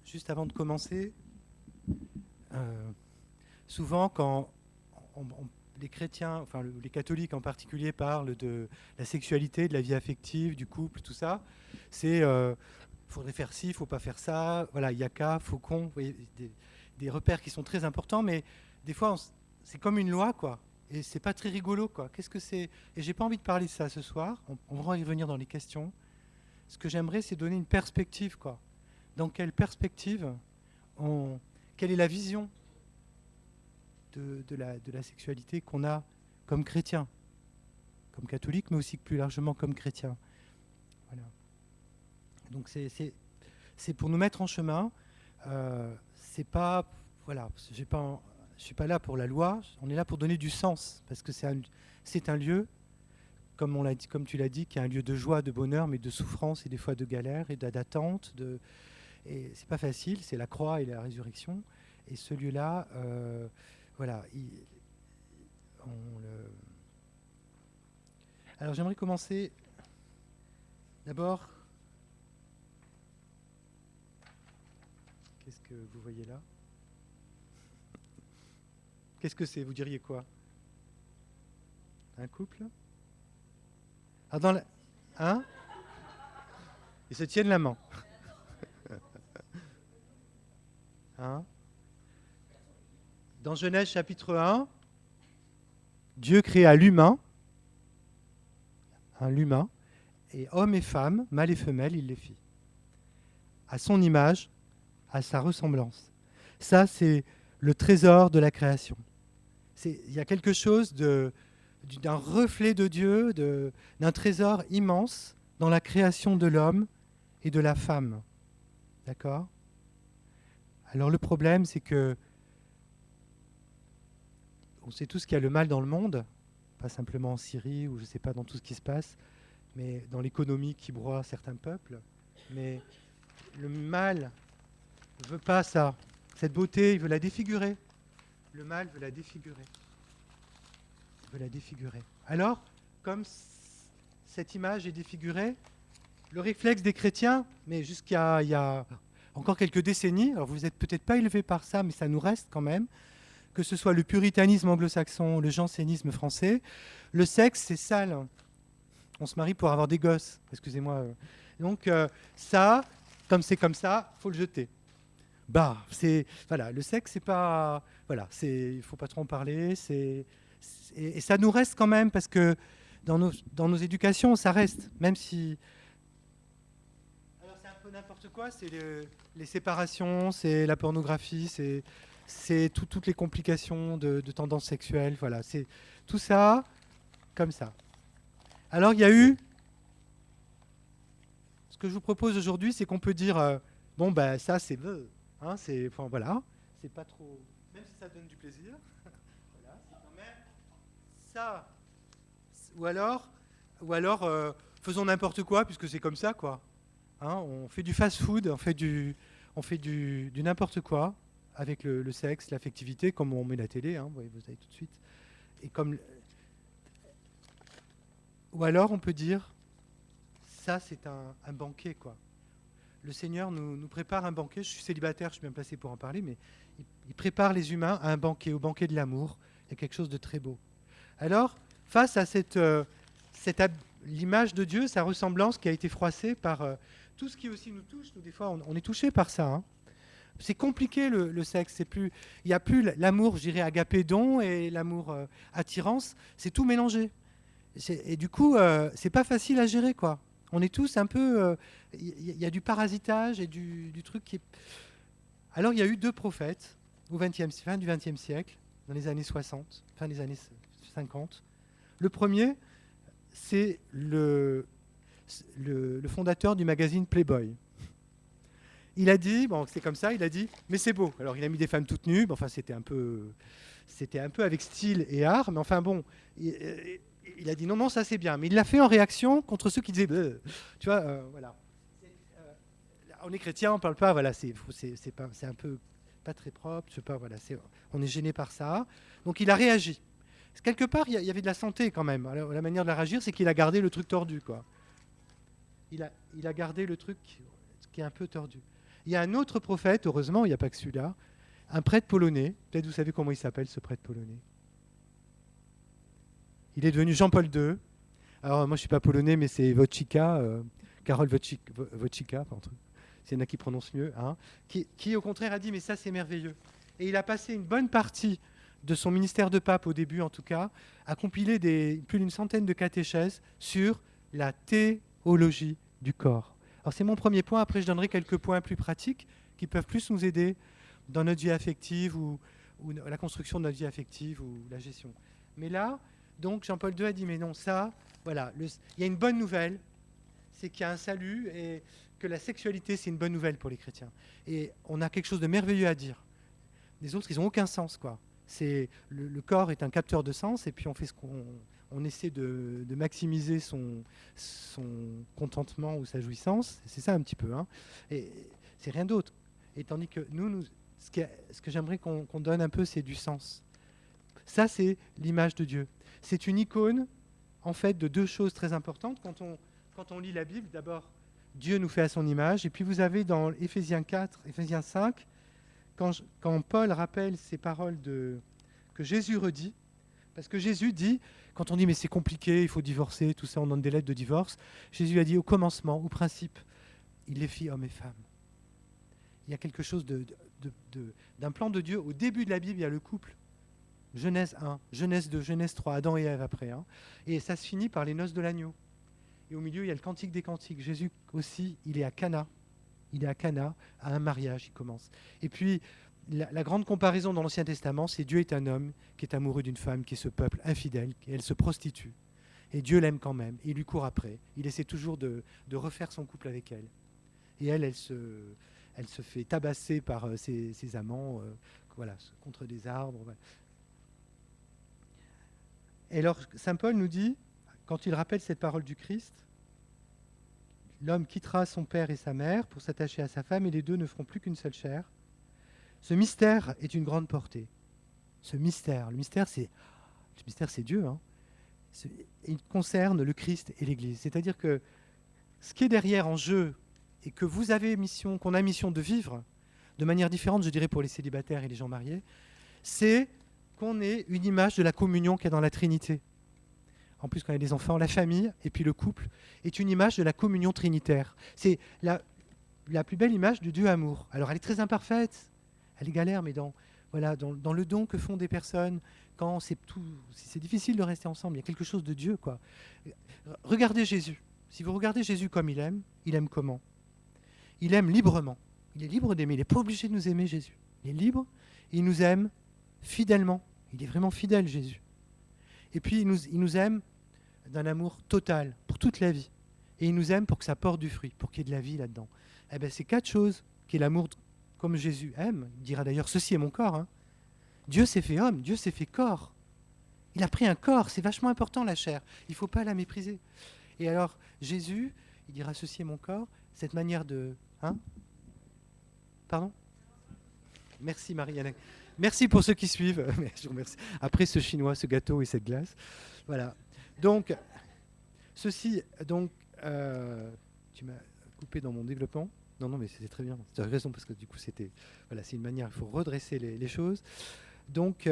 Juste avant de commencer, euh, souvent quand les chrétiens, enfin les catholiques en particulier, parlent de la sexualité, de la vie affective, du couple, tout ça, c'est faudrait faire ci, faut pas faire ça, voilà, yaka, faucon, vous voyez, des repères qui sont très importants, mais des fois c'est comme une loi, quoi. Et c'est pas très rigolo, quoi. Qu'est-ce que c'est? Et j'ai pas envie de parler de ça ce soir. On va y revenir dans les questions. Ce que j'aimerais, c'est donner une perspective, quoi. Dans quelle perspective on, quelle est la vision de la sexualité qu'on a comme chrétien, comme catholique, mais aussi plus largement comme chrétien. Voilà. Donc c'est pour nous mettre en chemin. C'est pas, voilà, je suis pas là pour la loi. On est là pour donner du sens, parce que c'est un lieu, comme on l'a dit, comme tu l'as dit, qui est un lieu de joie, de bonheur, mais de souffrance et des fois de galère et d'attente. Et c'est pas facile. C'est la croix et la résurrection. Et ce lieu-là, voilà, on le... Alors j'aimerais commencer d'abord. Qu'est-ce que vous voyez là? Qu'est-ce que c'est? Vous diriez quoi? Un couple? Ah, dans la... Hein? Ils se tiennent la main. Hein? Dans Genèse chapitre 1, Dieu créa l'humain, l'humain, et homme et femme, mâle et femelle, il les fit. À son image, à sa ressemblance. Ça, c'est le trésor de la création. Il y a quelque chose d'un reflet de Dieu, d'un trésor immense dans la création de l'homme et de la femme. D'accord? Alors le problème, c'est que on sait tous qu'il y a le mal dans le monde, pas simplement en Syrie ou je ne sais pas dans tout ce qui se passe, mais dans l'économie qui broie certains peuples. Mais le mal ne veut pas ça. Cette beauté, il veut la défigurer. Le mal veut la défigurer. Il veut la défigurer. Alors, comme cette image est défigurée, le réflexe des chrétiens, mais jusqu'à il y a encore quelques décennies, alors vous n'êtes peut-être pas élevés par ça, mais ça nous reste quand même, que ce soit le puritanisme anglo-saxon, le jansénisme français, le sexe, c'est sale. On se marie pour avoir des gosses, excusez-moi. Donc ça, comme c'est comme ça, faut le jeter. Bah, c'est voilà, le sexe, c'est pas voilà, il faut pas trop en parler. Et ça nous reste quand même parce que dans nos éducations, ça reste, même si alors c'est un peu n'importe quoi, c'est les séparations, c'est la pornographie, c'est toutes les complications de tendances sexuelles, voilà, c'est tout ça comme ça. Alors il y a eu, ce que je vous propose aujourd'hui, c'est qu'on peut dire, bon ben ça c'est, hein, c'est, enfin voilà, c'est pas trop, même si ça donne du plaisir, voilà, c'est quand même ça, ou alors faisons n'importe quoi puisque c'est comme ça quoi. Hein, on fait du fast-food, on fait du n'importe quoi avec le sexe, l'affectivité, comme on met la télé, hein, vous savez tout de suite. Et comme, ou alors on peut dire, ça c'est un banquet, quoi. Le Seigneur nous prépare un banquet. Je suis célibataire, je suis bien placé pour en parler, mais il prépare les humains à un banquet, au banquet de l'amour. Il y a quelque chose de très beau. Alors, face à l'image de Dieu, sa ressemblance qui a été froissée par tout ce qui aussi nous touche, nous des fois on est touché par ça. Hein. C'est compliqué le sexe. Il n'y a plus l'amour, je dirais, agapédon et l'amour attirance. C'est tout mélangé. Et du coup, c'est pas facile à gérer, quoi. On est tous un peu. Il y a du parasitage et du truc qui est. Alors, il y a eu deux prophètes au fin du XXe siècle, dans les années 60, fin des années 50. Le premier, c'est le fondateur du magazine Playboy. Il a dit, bon, c'est comme ça, il a dit, mais c'est beau. Alors, il a mis des femmes toutes nues, bon, enfin, c'était un peu avec style et art, mais enfin, bon, il a dit non, non, ça c'est bien. Mais il l'a fait en réaction contre ceux qui disaient, bleu. Tu vois, voilà. On est chrétien, on parle pas, voilà, c'est un peu pas très propre, je sais pas, voilà, on est gêné par ça. Donc, il a réagi. Quelque part, il y avait de la santé quand même. Alors, la manière de la réagir, c'est qu'il a gardé le truc tordu, quoi. Il a gardé le truc qui est un peu tordu. Il y a un autre prophète, heureusement, il n'y a pas que celui-là, un prêtre polonais. Peut-être vous savez comment il s'appelle, ce prêtre polonais. Il est devenu Jean-Paul II. Alors, moi, je ne suis pas polonais, mais c'est Wojcika, Karol Wojcika, enfin, s'il y en a qui prononcent mieux, hein, qui, au contraire, a dit, mais ça, c'est merveilleux. Et il a passé une bonne partie de son ministère de pape, au début en tout cas, à compiler plus d'une centaine de catéchèses sur la théologie du corps. Alors, c'est mon premier point. Après, je donnerai quelques points plus pratiques qui peuvent plus nous aider dans notre vie affective ou la construction de notre vie affective ou la gestion. Mais là, donc, Jean-Paul II a dit, mais non, ça, voilà, il y a une bonne nouvelle, c'est qu'il y a un salut et que la sexualité, c'est une bonne nouvelle pour les chrétiens. Et on a quelque chose de merveilleux à dire. Les autres, ils n'ont aucun sens, quoi. Le corps est un capteur de sens et puis on fait ce on essaie de maximiser son contentement ou sa jouissance. C'est ça un petit peu. Hein. Et c'est rien d'autre. Et tandis que ce que j'aimerais qu'on donne un peu, c'est du sens. Ça, c'est l'image de Dieu. C'est une icône, en fait, de deux choses très importantes. Quand on lit la Bible, d'abord, Dieu nous fait à son image. Et puis vous avez dans Éphésiens 4, Éphésiens 5, quand Paul rappelle ces paroles que Jésus redit, parce que Jésus dit, quand on dit mais c'est compliqué, il faut divorcer, tout ça, on donne des lettres de divorce, Jésus a dit au commencement, au principe, il les fit hommes et femmes. Il y a quelque chose d'un plan de Dieu. Au début de la Bible, il y a le couple. Genèse 1, Genèse 2, Genèse 3, Adam et Ève après. Hein, et ça se finit par les noces de l'agneau. Et au milieu, il y a le cantique des cantiques. Jésus aussi, il est à Cana. Il est à Cana, à un mariage, il commence. Et puis, la grande comparaison dans l'Ancien Testament, c'est Dieu est un homme qui est amoureux d'une femme, qui est ce peuple infidèle, et elle se prostitue. Et Dieu l'aime quand même, et il lui court après. Il essaie toujours de refaire son couple avec elle. Et elle se fait tabasser par ses amants, voilà, contre des arbres. Voilà. Et alors, saint Paul nous dit, quand il rappelle cette parole du Christ, l'homme quittera son père et sa mère pour s'attacher à sa femme et les deux ne feront plus qu'une seule chair. Ce mystère est une grande portée. Ce mystère, le mystère c'est Dieu. Hein. Il concerne le Christ et l'Église. C'est-à-dire que ce qui est derrière en jeu et que vous avez mission, qu'on a mission de vivre de manière différente, je dirais pour les célibataires et les gens mariés, c'est qu'on ait une image de la communion qui est dans la Trinité. En plus, quand il y a des enfants, la famille et puis le couple est une image de la communion trinitaire. C'est la plus belle image du Dieu amour. Alors, elle est très imparfaite, elle est galère, mais dans le don que font des personnes, quand c'est difficile de rester ensemble, il y a quelque chose de Dieu, quoi. Regardez Jésus. Si vous regardez Jésus comme il aime comment? Il aime librement. Il est libre d'aimer. Il n'est pas obligé de nous aimer, Jésus. Il est libre et il nous aime fidèlement. Il est vraiment fidèle, Jésus. Et puis, il nous aime d'un amour total, pour toute la vie. Et il nous aime pour que ça porte du fruit, pour qu'il y ait de la vie là-dedans. Eh bien, c'est 4 choses qui est l'amour comme Jésus aime. Il dira d'ailleurs, ceci est mon corps. Hein. Dieu s'est fait homme, Dieu s'est fait corps. Il a pris un corps, c'est vachement important la chair. Il ne faut pas la mépriser. Et alors, Jésus, il dira, ceci est mon corps, cette manière de... Hein? Pardon? Merci Marie-Anne. Merci pour ceux qui suivent. Je vous remercie. Après ce chinois, ce gâteau et cette glace. Voilà. Donc, tu m'as coupé dans mon développement. Non, mais c'était très bien. Tu as raison, parce que du coup, c'est une manière, il faut redresser les choses. Donc,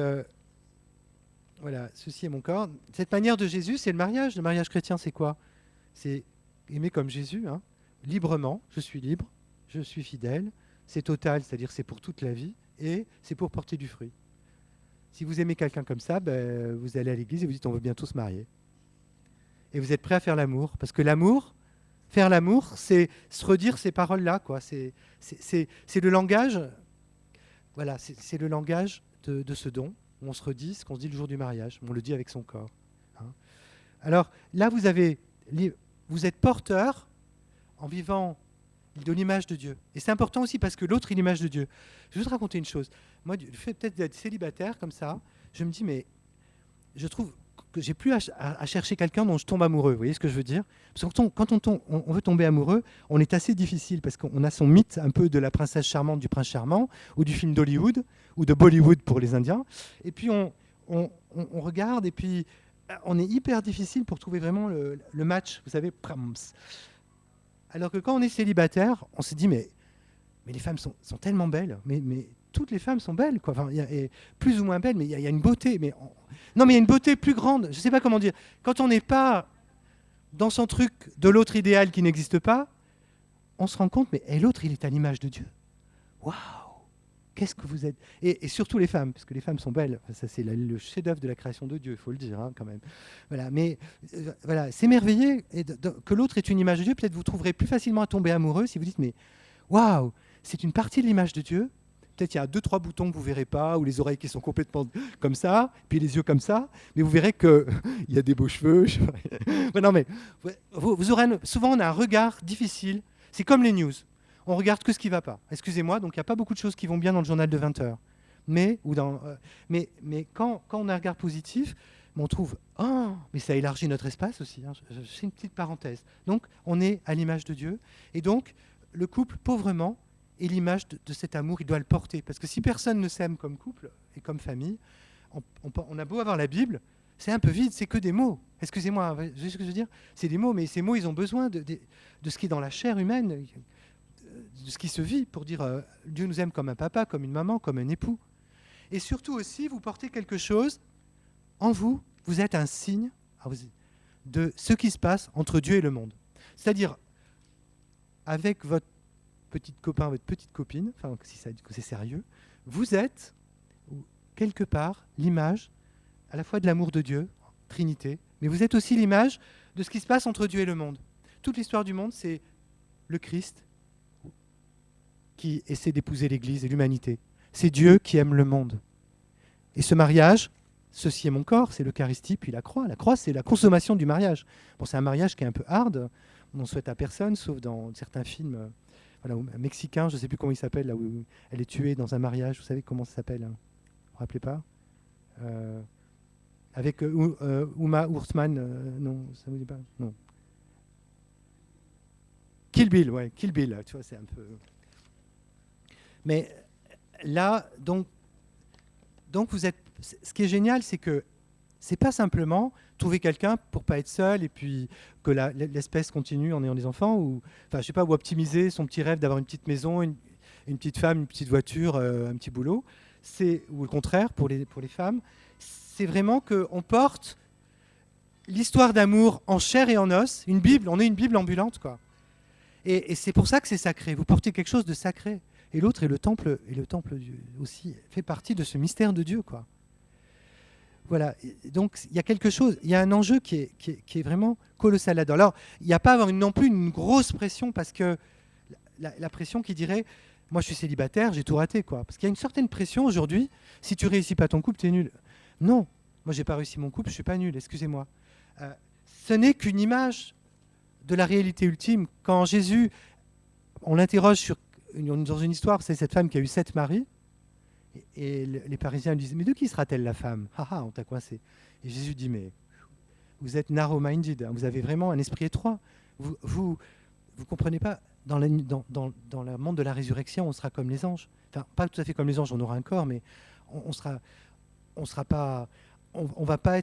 voilà, ceci est mon corps. Cette manière de Jésus, c'est le mariage. Le mariage chrétien, c'est quoi? C'est aimer comme Jésus, hein, librement. Je suis libre, je suis fidèle. C'est total, c'est-à-dire c'est pour toute la vie. Et c'est pour porter du fruit. Si vous aimez quelqu'un comme ça, vous allez à l'église et vous dites on veut bien tous se marier. Et vous êtes prêt à faire l'amour. Parce que faire l'amour, c'est se redire ces paroles-là, quoi. C'est le langage, voilà, c'est le langage de ce don. Où on se redit ce qu'on se dit le jour du mariage. On le dit avec son corps. Hein. Alors là, vous êtes porteur en vivant de l'image de Dieu. Et c'est important aussi parce que l'autre est l'image de Dieu. Je vais juste raconter une chose. Moi, le fait peut-être d'être célibataire comme ça, je me dis, mais je trouve que j'ai plus à chercher quelqu'un dont je tombe amoureux. Vous voyez ce que je veux dire? Parce que quand on veut tomber amoureux, on est assez difficile parce qu'on a son mythe un peu de la princesse charmante, du prince charmant, ou du film d'Hollywood, ou de Bollywood pour les Indiens. Et puis on regarde et puis on est hyper difficile pour trouver vraiment le match. Vous savez, prams. Alors que quand on est célibataire, on se dit, mais mais les femmes sont tellement belles, mais toutes les femmes sont belles, quoi. Enfin, et plus ou moins belles, mais il y a une beauté. Non, mais il y a une beauté plus grande. Je ne sais pas comment dire. Quand on n'est pas dans son truc de l'autre idéal qui n'existe pas, on se rend compte, mais l'autre, il est à l'image de Dieu. Waouh! Qu'est-ce que vous êtes. Et surtout les femmes, parce que les femmes sont belles. Enfin, ça, c'est le chef-d'œuvre de la création de Dieu, il faut le dire, hein, quand même. Voilà, mais voilà, s'émerveiller que l'autre est une image de Dieu. Peut-être vous trouverez plus facilement à tomber amoureux si vous dites, mais waouh, c'est une partie de l'image de Dieu. Peut-être il y a 2-3 boutons que vous ne verrez pas, ou les oreilles qui sont complètement comme ça, puis les yeux comme ça, mais vous verrez qu'il y a des beaux cheveux. Non, mais vous aurez souvent on a un regard difficile. C'est comme les news. On regarde que ce qui ne va pas. Excusez-moi, donc il n'y a pas beaucoup de choses qui vont bien dans le journal de 20 heures. Mais quand on a un regard positif, on trouve oh, mais ça élargit notre espace aussi. Hein. C'est une petite parenthèse. Donc on est à l'image de Dieu. Et donc le couple, pauvrement, est l'image de cet amour, il doit le porter. Parce que si personne ne s'aime comme couple et comme famille, on a beau avoir la Bible, c'est un peu vide, c'est que des mots. Excusez-moi, vous voyez ce que je veux dire? C'est des mots, mais ces mots, ils ont besoin de ce qui est dans la chair humaine, de ce qui se vit, pour dire Dieu nous aime comme un papa, comme une maman, comme un époux. Et surtout aussi, vous portez quelque chose en vous, vous êtes un signe de ce qui se passe entre Dieu et le monde. C'est-à-dire, avec votre petit copain, votre petite copine, enfin, si c'est sérieux, vous êtes, quelque part, l'image à la fois de l'amour de Dieu, Trinité, mais vous êtes aussi l'image de ce qui se passe entre Dieu et le monde. Toute l'histoire du monde, c'est le Christ qui essaie d'épouser l'Église et l'humanité. C'est Dieu qui aime le monde. Et ce mariage, ceci est mon corps, c'est l'Eucharistie, puis la croix. La croix, c'est la consommation du mariage. Bon, c'est un mariage qui est un peu hard, on n'en souhaite à personne, sauf dans certains films mexicains, je ne sais plus comment il s'appelle, là où elle est tuée dans un mariage, vous savez comment ça s'appelle? Hein, vous ne vous rappelez pas avec Uma Thurman, non, ça ne vous dit pas? Non. Kill Bill, ouais, Kill Bill, tu vois, c'est un peu... Mais là, donc vous êtes... Ce qui est génial, c'est que c'est pas simplement trouver quelqu'un pour pas être seul et puis que l'espèce continue en ayant des enfants ou, enfin, je sais pas, ou optimiser son petit rêve d'avoir une petite maison, une petite femme, une petite voiture, un petit boulot. Ou le contraire pour les femmes. C'est vraiment qu'on porte l'histoire d'amour en chair et en os, une Bible, on est une Bible ambulante, quoi. Et c'est pour ça que c'est sacré. Vous portez quelque chose de sacré. Et l'autre est le temple aussi fait partie de ce mystère de Dieu, quoi. Voilà. Donc il y a quelque chose, il y a un enjeu qui est vraiment colossal là-dedans. Alors il n'y a pas à avoir non plus une grosse pression parce que la pression qui dirait, moi je suis célibataire, j'ai tout raté, quoi. Parce qu'il y a une certaine pression aujourd'hui. Si tu réussis pas ton couple, t'es nul. Non, moi j'ai pas réussi mon couple, je suis pas nul. Excusez-moi. Ce n'est qu'une image de la réalité ultime. Quand Jésus, on l'interroge dans une histoire, c'est cette femme qui a eu 7 maris, et les Parisiens lui disent, mais de qui sera-t-elle la femme? Ah ah, on t'a coincé. Et Jésus dit, mais vous êtes narrow-minded, hein, vous avez vraiment un esprit étroit. Vous comprenez pas, dans le monde de la résurrection, on sera comme les anges. Enfin, pas tout à fait comme les anges, on aura un corps, mais on va pas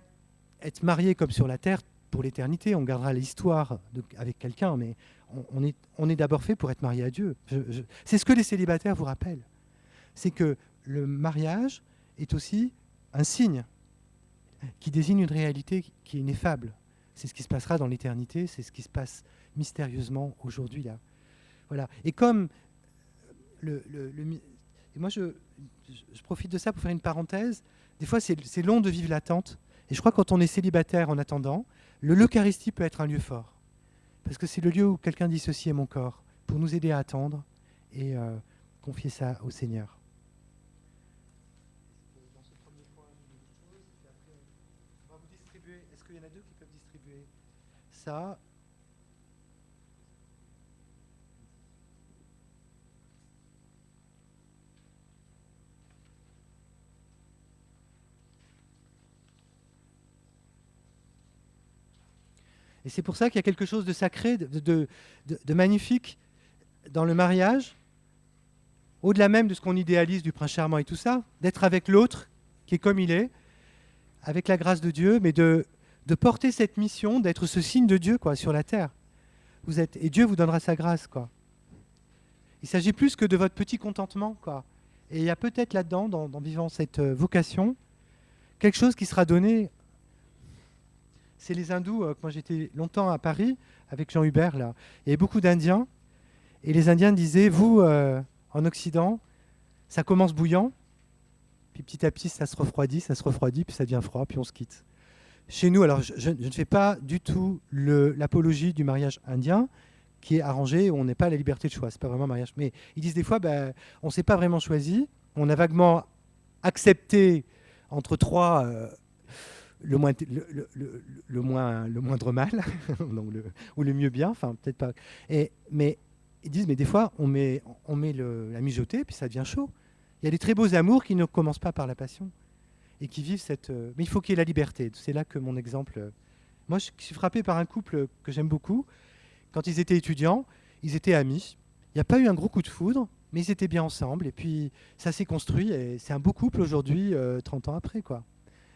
être marié comme sur la terre pour l'éternité. On gardera l'histoire avec quelqu'un, mais on est d'abord fait pour être marié à Dieu. C'est ce que les célibataires vous rappellent. C'est que le mariage est aussi un signe qui désigne une réalité qui est ineffable. C'est ce qui se passera dans l'éternité, c'est ce qui se passe mystérieusement aujourd'hui là. Voilà. Et comme et moi je profite de ça pour faire une parenthèse. Des fois c'est long de vivre l'attente. Et je crois que quand on est célibataire en attendant, l'Eucharistie peut être un lieu fort. Parce que c'est le lieu où quelqu'un dit ceci est mon corps, pour nous aider à attendre et confier ça au Seigneur. Dans ce premier point, et après, on va vous distribuer. Est-ce qu'il y en a 2 qui peuvent distribuer ça? Et c'est pour ça qu'il y a quelque chose de sacré, de magnifique dans le mariage, au-delà même de ce qu'on idéalise du prince charmant et tout ça, d'être avec l'autre qui est comme il est, avec la grâce de Dieu, mais de porter cette mission, d'être ce signe de Dieu, quoi, sur la terre. Et Dieu vous donnera sa grâce, quoi. Il s'agit plus que de votre petit contentement, quoi. Et il y a peut-être là-dedans, dans vivant cette vocation, quelque chose qui sera donné. C'est les hindous. Quand j'étais longtemps à Paris avec Jean Hubert, là, il y avait beaucoup d'Indiens. Et les Indiens disaient, vous, en Occident, ça commence bouillant, puis petit à petit, ça se refroidit, puis ça devient froid, puis on se quitte. Chez nous, alors je ne fais pas du tout l'apologie du mariage indien, qui est arrangé, où on n'est pas à la liberté de choix. C'est pas vraiment un mariage. Mais ils disent des fois, ben, on ne s'est pas vraiment choisi, on a vaguement accepté entre trois le moindre mal, donc ou le mieux bien, enfin peut-être pas. Mais ils disent, mais des fois, on met la mijotée, puis ça devient chaud. Il y a des très beaux amours qui ne commencent pas par la passion et qui vivent cette. Mais il faut qu'il y ait la liberté. C'est là que mon exemple. Moi, je suis frappé par un couple que j'aime beaucoup. Quand ils étaient étudiants, ils étaient amis. Il n'y a pas eu un gros coup de foudre, mais ils étaient bien ensemble. Et puis, ça s'est construit. Et c'est un beau couple aujourd'hui, 30 ans après, quoi.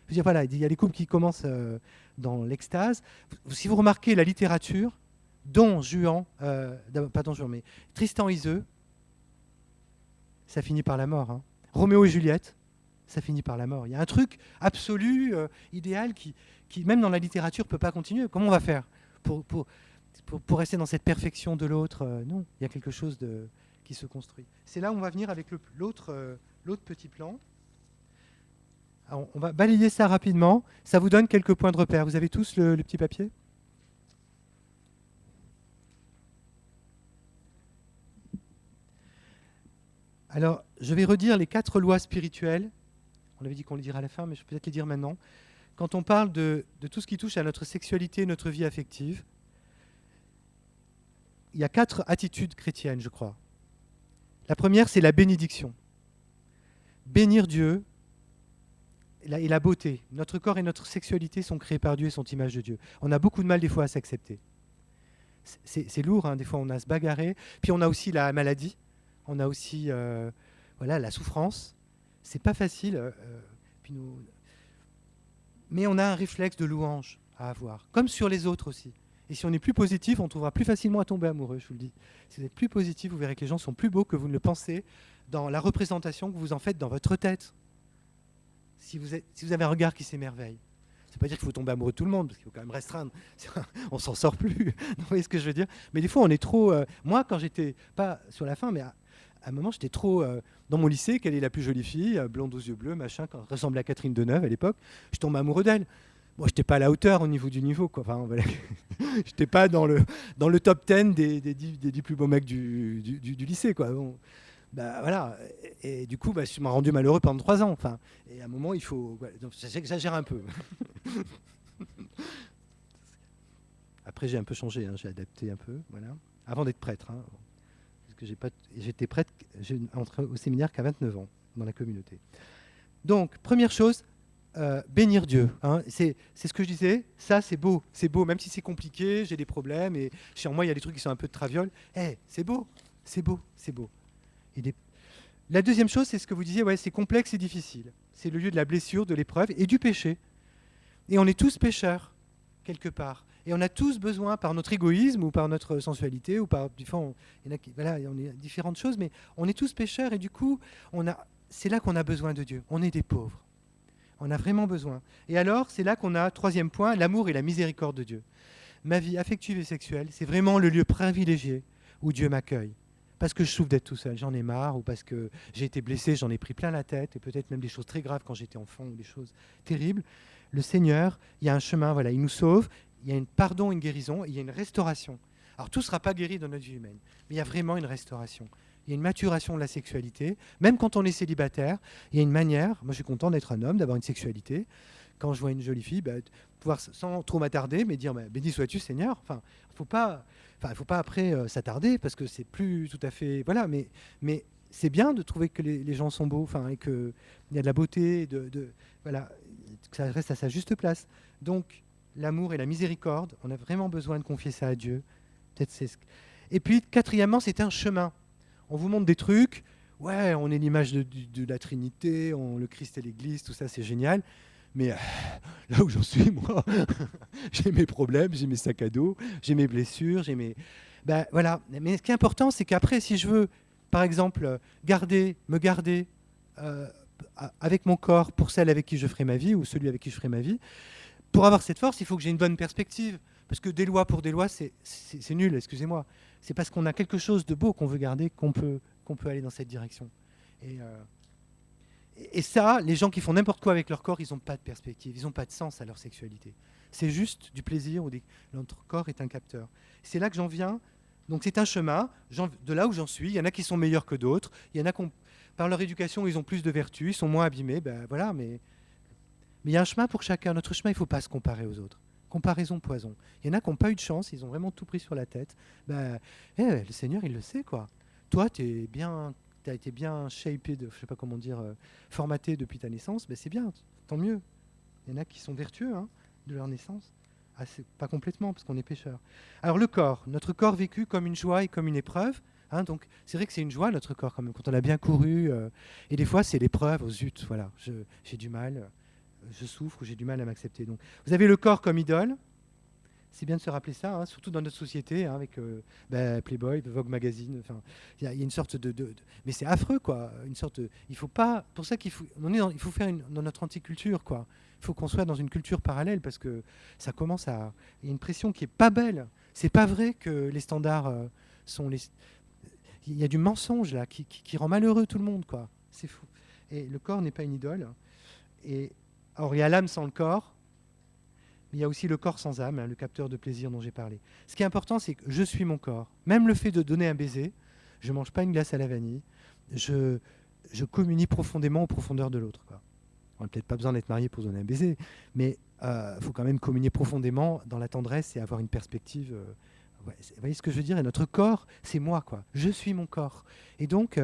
Je veux dire, voilà, il y a des couples qui commencent dans l'extase. Si vous remarquez la littérature, Don Juan, pas Don Juan, mais Tristan Iseult, ça finit par la mort. Hein. Roméo et Juliette, ça finit par la mort. Il y a un truc absolu, idéal, qui, même dans la littérature, ne peut pas continuer. Comment on va faire pour rester dans cette perfection de l'autre? Non, il y a quelque chose qui se construit. C'est là où on va venir avec l'autre petit plan. Alors, on va balayer ça rapidement. Ça vous donne quelques points de repère. Vous avez tous le petit papier? Alors, je vais redire les 4 lois spirituelles. On avait dit qu'on les dirait à la fin, mais je vais peut-être les dire maintenant. Quand on parle de tout ce qui touche à notre sexualité, notre vie affective, il y a 4 attitudes chrétiennes, je crois. La première, c'est la bénédiction. Bénir Dieu et la beauté. Notre corps et notre sexualité sont créés par Dieu et sont image de Dieu. On a beaucoup de mal des fois à s'accepter. C'est lourd, hein, des fois on a à se bagarrer. Puis on a aussi la maladie, on a aussi voilà, la souffrance. C'est pas facile. Mais on a un réflexe de louange à avoir, comme sur les autres aussi. Et si on est plus positif, on trouvera plus facilement à tomber amoureux, je vous le dis. Si vous êtes plus positif, vous verrez que les gens sont plus beaux que vous ne le pensez dans la représentation que vous en faites dans votre tête. Si vous avez un regard qui s'émerveille. Ça ne veut pas dire qu'il faut tomber amoureux de tout le monde, parce qu'il faut quand même restreindre. On s'en sort plus. Vous voyez ce que je veux dire? Mais des fois, on est trop... moi, quand j'étais, pas sur la fin, mais à un moment, j'étais trop... dans mon lycée, quelle est la plus jolie fille? Blonde aux yeux bleus, machin, quand elle ressemblait à Catherine Deneuve à l'époque. Je tombe amoureux d'elle. Moi, je n'étais pas à la hauteur au niveau du niveau, quoi. Enfin, voilà. Je n'étais pas dans le top 10 des 10 plus beaux mecs du lycée, quoi. Bon. Bah, voilà. Et du coup, bah, je m'ai rendu malheureux pendant 3 ans. Enfin, et à un moment, il faut... Voilà. Donc, j'exagère un peu. Après, j'ai un peu changé, hein, j'ai adapté un peu, voilà. Avant d'être prêtre, hein, parce que j'étais prêtre, j'ai entré au séminaire qu'à 29 ans dans la communauté. Donc, première chose, bénir Dieu. Hein, c'est ce que je disais, ça c'est beau, même si c'est compliqué, j'ai des problèmes, et chez moi il y a des trucs qui sont un peu de traviole. C'est beau, c'est beau, c'est beau. La deuxième chose, c'est ce que vous disiez, ouais, c'est complexe et difficile. C'est le lieu de la blessure, de l'épreuve et du péché. Et on est tous pécheurs, quelque part. Et on a tous besoin, par notre égoïsme ou par notre sensualité, ou par... Voilà, on est différentes choses, mais on est tous pécheurs et du coup, c'est là qu'on a besoin de Dieu. On est des pauvres. On a vraiment besoin. Et alors, c'est là qu'on a, troisième point, l'amour et la miséricorde de Dieu. Ma vie affective et sexuelle, c'est vraiment le lieu privilégié où Dieu m'accueille. Parce que je souffre d'être tout seul, j'en ai marre, ou parce que j'ai été blessé, j'en ai pris plein la tête, et peut-être même des choses très graves quand j'étais enfant, ou des choses terribles. Le Seigneur, il y a un chemin, voilà, il nous sauve, il y a un pardon, une guérison, et il y a une restauration. Alors tout ne sera pas guéri dans notre vie humaine, mais il y a vraiment une restauration. Il y a une maturation de la sexualité. Même quand on est célibataire, il y a une manière, moi je suis content d'être un homme, d'avoir une sexualité. Quand je vois une jolie fille, pouvoir, sans trop m'attarder, mais dire béni sois-tu Seigneur. Enfin, il ne faut pas après s'attarder, parce que c'est plus tout à fait... Voilà, mais c'est bien de trouver que les gens sont beaux, et qu'il y a de la beauté, voilà, que ça reste à sa juste place. Donc, l'amour et la miséricorde, on a vraiment besoin de confier ça à Dieu. Peut-être Et puis, quatrièmement, c'est un chemin. On vous montre des trucs, ouais, on est l'image de la Trinité, le Christ et l'Église, tout ça, c'est génial. Mais là où j'en suis, moi, j'ai mes problèmes, j'ai mes sacs à dos, j'ai mes blessures, j'ai mes... voilà. Mais ce qui est important, c'est qu'après, si je veux par exemple, me garder avec mon corps pour celle avec qui je ferai ma vie ou celui avec qui je ferai ma vie. Pour avoir cette force, il faut que j'ai une bonne perspective. Parce que des lois pour des lois, c'est nul, excusez-moi. C'est parce qu'on a quelque chose de beau qu'on veut garder qu'on peut aller dans cette direction. Et ça, les gens qui font n'importe quoi avec leur corps, ils n'ont pas de perspective, ils n'ont pas de sens à leur sexualité. C'est juste du plaisir, notre corps est un capteur. C'est là que j'en viens. Donc c'est un chemin, de là où j'en suis. Il y en a qui sont meilleurs que d'autres. Il y en a qui, par leur éducation, ils ont plus de vertus, ils sont moins abîmés. Ben, voilà, mais il y a un chemin pour chacun. Notre chemin, il ne faut pas se comparer aux autres. Comparaison, poison. Il y en a qui n'ont pas eu de chance, ils ont vraiment tout pris sur la tête. Ben, le Seigneur, il le sait, quoi. Toi, tu as été bien shapé, je ne sais pas comment dire, formaté depuis ta naissance, ben c'est bien, tant mieux. Il y en a qui sont vertueux de leur naissance. Pas complètement, parce qu'on est pécheur. Alors le corps, notre corps vécu comme une joie et comme une épreuve. Donc c'est vrai que c'est une joie, notre corps, quand même, quand on a bien couru. Et des fois, c'est l'épreuve, oh zut, voilà, j'ai du mal, je souffre, j'ai du mal à m'accepter. Donc, vous avez le corps comme idole. C'est bien de se rappeler ça, surtout dans notre société, avec Playboy, Vogue Magazine. Il y a une sorte mais c'est affreux, quoi. Une sorte il faut pas. Pour ça il faut faire dans notre anticulture, quoi. Il faut qu'on soit dans une culture parallèle parce que ça commence à. Il y a une pression qui est pas belle. C'est pas vrai que les standards sont les. Il y a du mensonge là qui rend malheureux tout le monde, quoi. C'est fou. Et le corps n'est pas une idole. Et alors il y a l'âme sans le corps. Il y a aussi le corps sans âme, le capteur de plaisir dont j'ai parlé. Ce qui est important, c'est que je suis mon corps. Même le fait de donner un baiser, je ne mange pas une glace à la vanille, je communie profondément aux profondeurs de l'autre. On n'a peut-être pas besoin d'être marié pour donner un baiser, mais il faut quand même communier profondément dans la tendresse et avoir une perspective. Vous voyez ce que je veux dire? Et notre corps, c'est moi, quoi. Je suis mon corps. Et donc,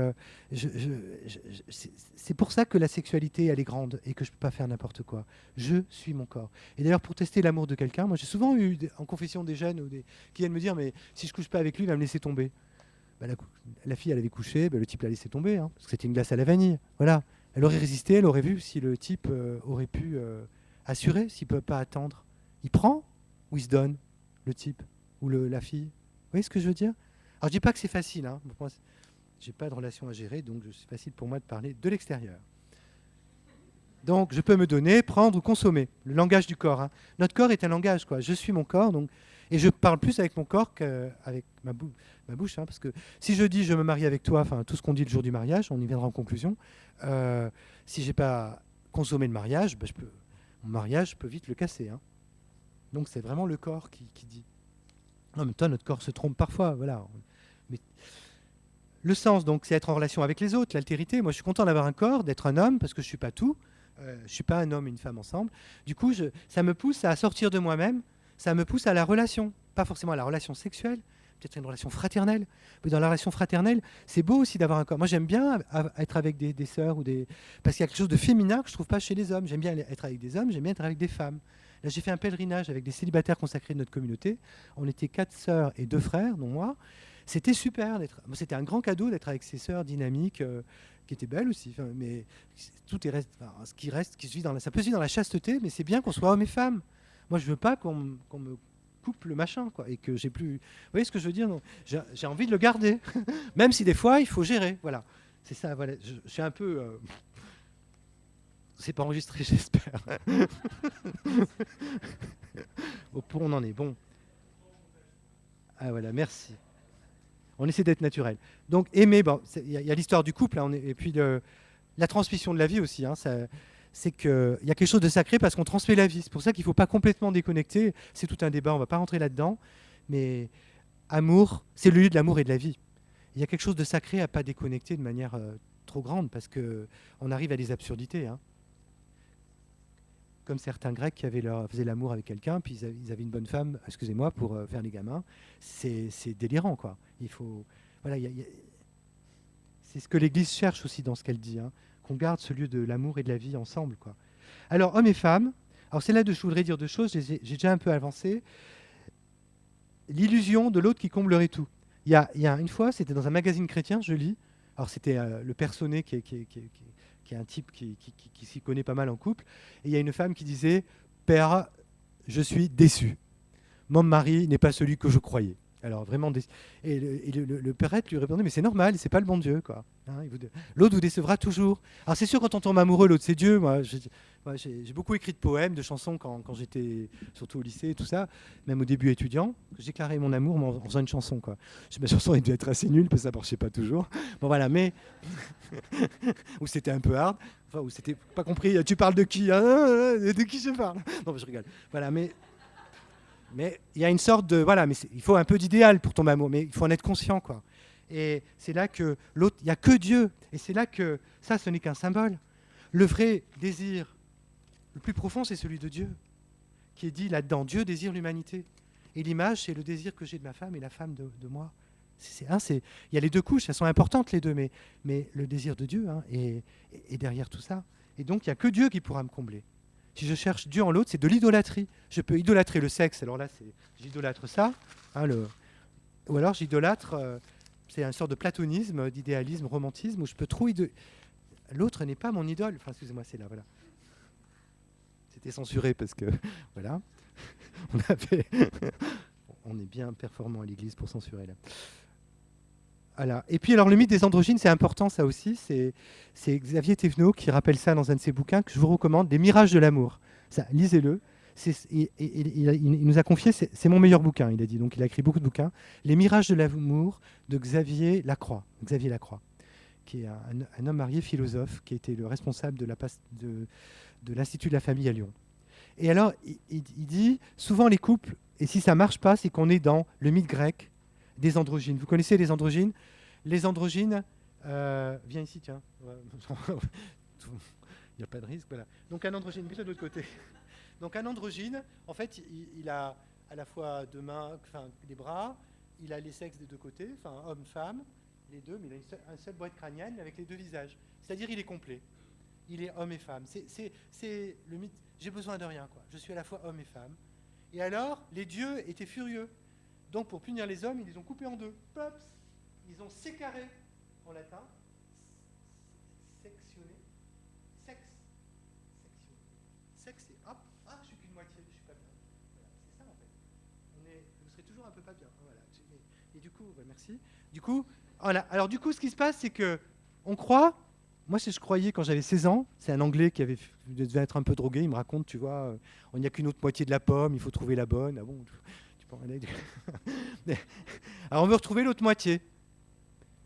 c'est pour ça que la sexualité, elle est grande et que je ne peux pas faire n'importe quoi. Je suis mon corps. Et d'ailleurs, pour tester l'amour de quelqu'un, moi, j'ai souvent eu en confession des jeunes qui viennent me dire, mais si je ne couche pas avec lui, il va me laisser tomber. La fille, elle avait couché, le type l'a laissé tomber, parce que c'était une glace à la vanille. Voilà. Elle aurait résisté, elle aurait vu si le type aurait pu assurer, s'il ne peut pas attendre. Il prend ou il se donne, le type ou la fille. Vous voyez ce que je veux dire? Alors je dis pas que c'est facile, moi j'ai pas de relation à gérer, donc c'est facile pour moi de parler de l'extérieur. Donc je peux me donner, prendre ou consommer. Le langage du corps. Notre corps est un langage, quoi. Je suis mon corps, donc, et je parle plus avec mon corps qu'avec ma bouche, parce que si je dis je me marie avec toi, tout ce qu'on dit le jour du mariage, on y viendra en conclusion. Si j'ai pas consommé le mariage, mon mariage, je peux vite le casser. Donc c'est vraiment le corps qui dit. En même temps, notre corps se trompe parfois, voilà. Mais le sens, donc, c'est être en relation avec les autres, l'altérité. Moi, je suis content d'avoir un corps, d'être un homme, parce que je ne suis pas tout. Je ne suis pas un homme et une femme ensemble. Du coup, ça me pousse à sortir de moi-même, ça me pousse à la relation. Pas forcément à la relation sexuelle, peut-être une relation fraternelle. Mais dans la relation fraternelle, c'est beau aussi d'avoir un corps. Moi, j'aime bien être avec des sœurs, parce qu'il y a quelque chose de féminin que je ne trouve pas chez les hommes. J'aime bien être avec des hommes, j'aime bien être avec des femmes. Là, j'ai fait un pèlerinage avec des célibataires consacrés de notre communauté. On était 4 sœurs et 2 frères, dont moi. C'était super d'être. C'était un grand cadeau d'être avec ces sœurs dynamiques, qui étaient belles aussi. Mais tout est ce qui reste, ça peut se vivre dans la chasteté, mais c'est bien qu'on soit hommes et femmes. Moi, je veux pas qu'on me coupe le machin, quoi, et que j'ai plus. Vous voyez ce que je veux dire? J'ai envie de le garder, même si des fois il faut gérer. Voilà, c'est ça. Voilà, je suis un peu. C'est pas enregistré, j'espère. Au point on en est. Bon. Ah voilà, merci. On essaie d'être naturel. Donc aimer, il y a l'histoire du couple, et puis la transmission de la vie aussi. C'est qu'il y a quelque chose de sacré parce qu'on transmet la vie. C'est pour ça qu'il ne faut pas complètement déconnecter. C'est tout un débat, on ne va pas rentrer là-dedans. Mais amour, c'est le lieu de l'amour et de la vie. Il y a quelque chose de sacré à ne pas déconnecter de manière trop grande parce qu'on arrive à des absurdités. Comme certains Grecs qui faisaient l'amour avec quelqu'un, puis ils avaient une bonne femme, excusez-moi, pour faire les gamins. C'est délirant, quoi. Il faut, voilà, c'est ce que l'Église cherche aussi dans ce qu'elle dit, qu'on garde ce lieu de l'amour et de la vie ensemble, quoi. Alors, hommes et femmes, alors c'est là que je voudrais dire deux choses, j'ai déjà un peu avancé. L'illusion de l'autre qui comblerait tout. Il y a une fois, c'était dans un magazine chrétien, je lis, alors c'était le Personné qui est un type qui s'y connaît pas mal en couple. Et il y a une femme qui disait « Père, je suis déçue. Mon mari n'est pas celui que je croyais. » Alors vraiment, le prêtre lui répondait, mais c'est normal, c'est pas le bon Dieu, quoi. Hein, l'autre vous décevra toujours. Alors c'est sûr, quand on tombe amoureux, l'autre c'est Dieu. Moi, j'ai beaucoup écrit de poèmes, de chansons quand j'étais, surtout au lycée et tout ça, même au début étudiant. J'ai déclaré mon amour en faisant une chanson, quoi. Ma chanson elle devait être assez nulle, parce que ça marchait pas toujours. Bon voilà, mais ou c'était un peu hard, enfin, ou c'était pas compris. Tu parles de qui, hein, de qui je parle? Non, je rigole. Voilà, mais il y a une sorte de... Voilà, mais il faut un peu d'idéal pour tomber amoureux, mais il faut en être conscient, quoi. Et c'est là que l'autre... Il n'y a que Dieu. Et c'est là que ça, ce n'est qu'un symbole. Le vrai désir, le plus profond, c'est celui de Dieu, qui est dit là-dedans. Dieu désire l'humanité. Et l'image, c'est le désir que j'ai de ma femme et la femme de moi. Il y a les deux couches, elles sont importantes, les deux, mais le désir de Dieu est derrière tout ça. Et donc, il n'y a que Dieu qui pourra me combler. Si je cherche Dieu en l'autre, c'est de l'idolâtrie. Je peux idolâtrer le sexe, alors là, j'idolâtre ça, hein, ou alors j'idolâtre, c'est une sorte de platonisme, d'idéalisme, romantisme, où je peux trop L'autre n'est pas mon idole. Enfin, excusez-moi, c'est là, voilà. C'était censuré parce que, voilà, on est bien performant à l'église pour censurer là. Voilà. Et puis alors le mythe des androgynes, c'est important ça aussi, c'est Xavier Thévenot qui rappelle ça dans un de ses bouquins que je vous recommande, Les Mirages de l'amour. Ça, lisez-le. Il nous a confié, c'est mon meilleur bouquin, il a dit, donc il a écrit beaucoup de bouquins, Les Mirages de l'amour de Xavier Lacroix, qui est un homme marié philosophe, qui était le responsable de l'Institut de la famille à Lyon. Et alors, il dit, souvent les couples, et si ça ne marche pas, c'est qu'on est dans le mythe grec des androgynes. Vous connaissez les androgynes? Les androgynes, viens ici, tiens. Il n'y a pas de risque, voilà. Donc un androgyne, plutôt de l'autre côté. Donc un androgyne, en fait, il a à la fois deux mains, enfin des bras, il a les sexes des deux côtés, enfin homme-femme, les deux, mais il a un seul boîte crânienne avec les deux visages. C'est-à-dire il est complet. Il est homme et femme. C'est le mythe. J'ai besoin de rien, quoi. Je suis à la fois homme et femme. Et alors, les dieux étaient furieux. Donc, pour punir les hommes, ils les ont coupés en deux. Pops. Ils ont sécaré, en latin, sectionné, sexe. Sectionné. Sexe, c'est hop, je suis qu'une moitié, je suis pas bien. Voilà, c'est ça en fait. Vous serez toujours un peu pas bien. Voilà. Et du coup, merci. Du coup, voilà. Alors, du coup, ce qui se passe, c'est que on croit. Moi, je croyais quand j'avais 16 ans, c'est un Anglais qui devait être un peu drogué, il me raconte, tu vois, on n'y a qu'une autre moitié de la pomme, il faut trouver la bonne. Ah bon, tu peux en aller. Alors on veut retrouver l'autre moitié.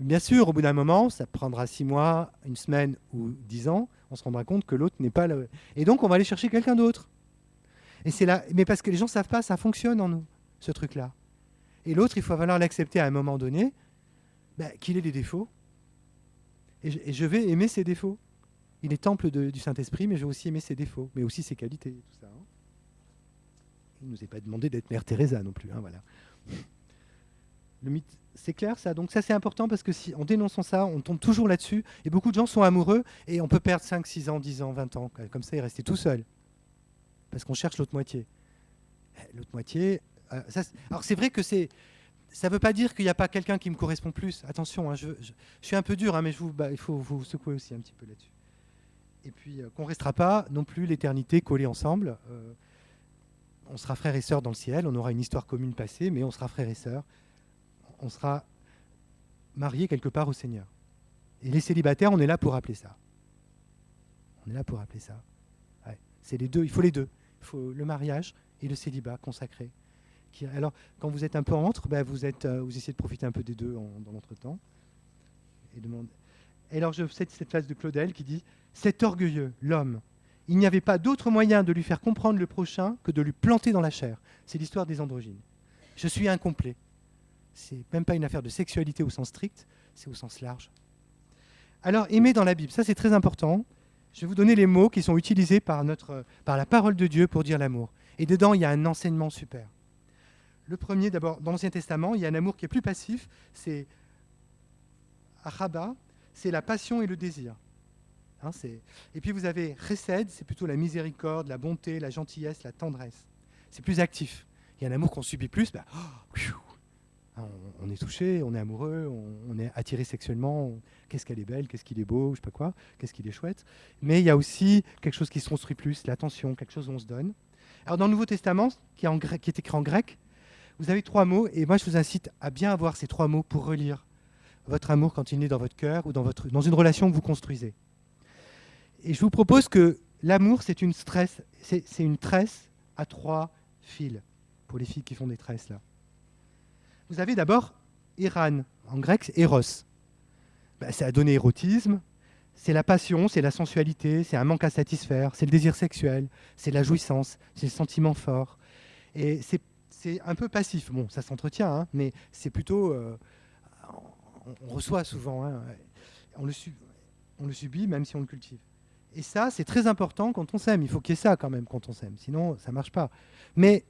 Bien sûr, au bout d'un moment, ça prendra 6 mois, une semaine ou 10 ans, on se rendra compte que l'autre n'est pas le... Et donc on va aller chercher quelqu'un d'autre. Et c'est là, mais parce que les gens ne savent pas, ça fonctionne en nous, ce truc-là. Et l'autre, il faut falloir l'accepter à un moment donné, qu'il ait des défauts. Et je vais aimer ses défauts. Il est temple du Saint-Esprit, mais je vais aussi aimer ses défauts, mais aussi ses qualités. Tout ça, hein. Il ne nous est pas demandé d'être Mère Teresa non plus. Hein, voilà. Le mythe, c'est clair ça? Donc ça c'est important parce que si en dénonçant ça, on tombe toujours là-dessus. Et beaucoup de gens sont amoureux et on peut perdre 5, 6 ans, 10 ans, 20 ans. Comme ça, et rester tout seul. Parce qu'on cherche l'autre moitié. L'autre moitié... alors c'est vrai que c'est... Ça ne veut pas dire qu'il n'y a pas quelqu'un qui me correspond plus. Attention, hein, je suis un peu dur, hein, mais il faut vous secouer aussi un petit peu là-dessus. Et puis qu'on ne restera pas non plus l'éternité collés ensemble. On sera frères et sœurs dans le ciel, on aura une histoire commune passée, mais on sera frères et sœurs. On sera mariés quelque part au Seigneur. Et les célibataires, on est là pour rappeler ça. On est là pour rappeler ça. Ouais. C'est les deux, il faut les deux. Il faut le mariage et le célibat consacré. Alors, quand vous êtes un peu entre, vous essayez de profiter un peu des deux dans l'entretemps. Et alors, je cite cette phrase de Claudel qui dit « Cet orgueilleux, l'homme, il n'y avait pas d'autre moyen de lui faire comprendre le prochain que de lui planter dans la chair. » C'est l'histoire des androgynes. Je suis incomplet. C'est même pas une affaire de sexualité au sens strict, c'est au sens large. Alors, aimer dans la Bible, ça c'est très important. Je vais vous donner les mots qui sont utilisés par la parole de Dieu pour dire l'amour. Et dedans, il y a un enseignement super. Le premier, d'abord, dans l'Ancien Testament, il y a un amour qui est plus passif, c'est Ahaba, c'est la passion et le désir. Hein, et puis vous avez Chesed, c'est plutôt la miséricorde, la bonté, la gentillesse, la tendresse. C'est plus actif. Il y a un amour qu'on subit plus, on est touché, on est amoureux, on est attiré sexuellement, qu'est-ce qu'elle est belle, qu'est-ce qu'il est beau, je sais pas quoi, qu'est-ce qu'il est chouette. Mais il y a aussi quelque chose qui se construit plus, l'attention, quelque chose où on se donne. Alors dans le Nouveau Testament, qui est écrit en grec, Vous avez 3 mots, et moi je vous incite à bien avoir ces 3 mots pour relire votre amour quand il naît dans votre cœur ou dans une relation que vous construisez. Et je vous propose que l'amour, c'est une tresse à 3 fils, pour les filles qui font des tresses là. Vous avez d'abord Eran, en grec c'est Eros. C'est à donner érotisme, c'est la passion, c'est la sensualité, c'est un manque à satisfaire, c'est le désir sexuel, c'est la jouissance, c'est le sentiment fort. Et c'est un peu passif. Bon, ça s'entretient, hein, mais c'est plutôt... on reçoit souvent, hein, on le subit même si on le cultive. Et ça, c'est très important quand on s'aime. Il faut qu'il y ait ça quand même quand on s'aime, sinon ça ne marche pas. Mais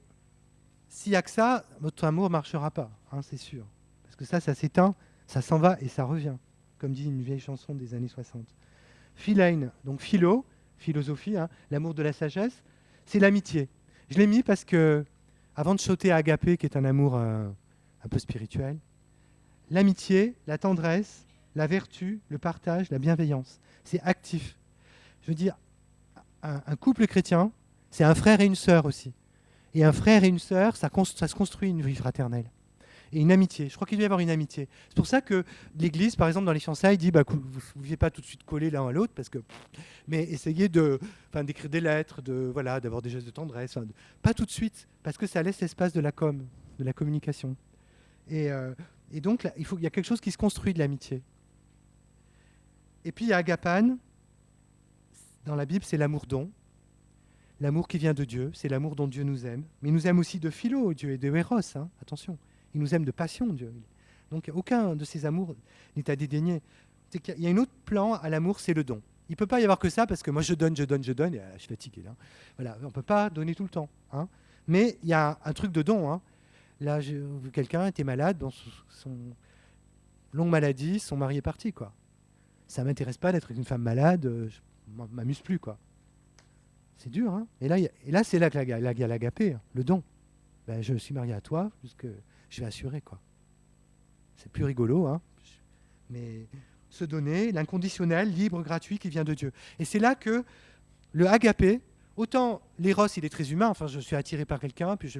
s'il n'y a que ça, votre amour ne marchera pas, hein, c'est sûr. Parce que ça s'éteint, ça s'en va et ça revient, comme dit une vieille chanson des années 60. Philein, donc philo, philosophie, hein, l'amour de la sagesse, c'est l'amitié. Je l'ai mis parce que, avant de sauter à agapé, qui est un amour un peu spirituel, l'amitié, la tendresse, la vertu, le partage, la bienveillance, c'est actif. Je veux dire, un couple chrétien, c'est un frère et une sœur aussi. Et un frère et une sœur, ça se construit une vie fraternelle. Et une amitié. Je crois qu'il doit y avoir une amitié. C'est pour ça que l'Église, par exemple, dans les fiançailles, dit vous ne deviez pas tout de suite coller l'un à l'autre, mais essayez d'écrire des lettres, d'avoir des gestes de tendresse. Pas tout de suite, parce que ça laisse l'espace de la communication. Et donc, là, il y a quelque chose qui se construit de l'amitié. Et puis, il y a agapane. Dans la Bible, c'est l'amour-don. L'amour qui vient de Dieu, c'est l'amour dont Dieu nous aime. Mais il nous aime aussi de philo, Dieu, et de héros, hein, attention. Il nous aime de passion, Dieu. Donc aucun de ces amours n'est à dédaigner. Il y a un autre plan à l'amour, c'est le don. Il ne peut pas y avoir que ça, parce que moi je donne, et je suis fatigué. Là. Voilà, on ne peut pas donner tout le temps. Hein. Mais il y a un truc de don. Hein. Là, quelqu'un était malade, dans son longue maladie, son mari est parti. Quoi. Ça ne m'intéresse pas d'être une femme malade, je ne m'amuse plus. Quoi. C'est dur. Hein. Et là, c'est là qu'il y a l'agapé, hein, le don. Ben, je suis marié à toi, puisque je vais assurer. Quoi. C'est plus rigolo, hein. Mais se donner, l'inconditionnel, libre, gratuit, qui vient de Dieu. Et c'est là que le agapé, autant l'éros, il est très humain, enfin je suis attiré par quelqu'un, puis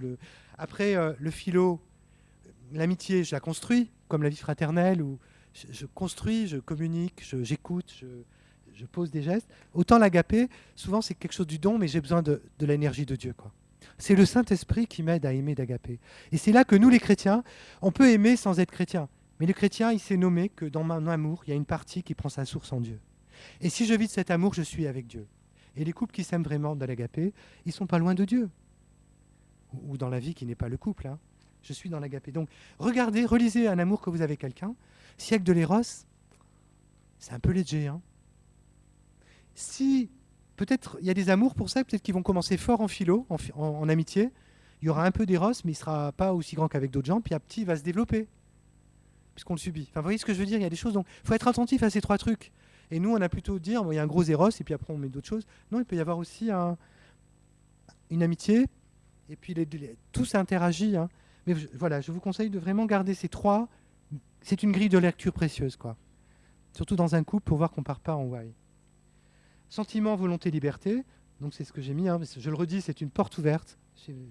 après le philo, l'amitié, je la construis, comme la vie fraternelle, où je construis, je communique, j'écoute, je pose des gestes. Autant l'agapé, souvent c'est quelque chose du don, mais j'ai besoin de l'énergie de Dieu, quoi. C'est le Saint-Esprit qui m'aide à aimer d'agapé. Et c'est là que nous, les chrétiens, on peut aimer sans être chrétien. Mais le chrétien, il s'est nommé que dans mon amour, il y a une partie qui prend sa source en Dieu. Et si je vis de cet amour, je suis avec Dieu. Et les couples qui s'aiment vraiment dans l'agapé, ils ne sont pas loin de Dieu. Ou dans la vie qui n'est pas le couple. Hein. Je suis dans l'agapé. Donc, regardez, relisez un amour que vous avez avec quelqu'un. Siècle de l'éros, c'est un peu léger. Hein. Si, peut-être, il y a des amours pour ça, peut-être qu'ils vont commencer fort en philo, en amitié. Il y aura un peu d'éros, mais il ne sera pas aussi grand qu'avec d'autres gens. Puis à petit, il va se développer. Puisqu'on le subit. Enfin, vous voyez ce que je veux dire? Il y a des choses, donc il faut être attentif à ces 3 trucs. Et nous, on a plutôt dire, bon, il y a un gros éros, et puis après on met d'autres choses. Non, il peut y avoir aussi une amitié, et puis tout s'interagit. Hein. Mais voilà, je vous conseille de vraiment garder ces 3. C'est une grille de lecture précieuse, quoi. Surtout dans un couple, pour voir qu'on ne part pas en why. Sentiment, volonté, liberté. Donc c'est ce que j'ai mis. Hein, je le redis, c'est une porte ouverte.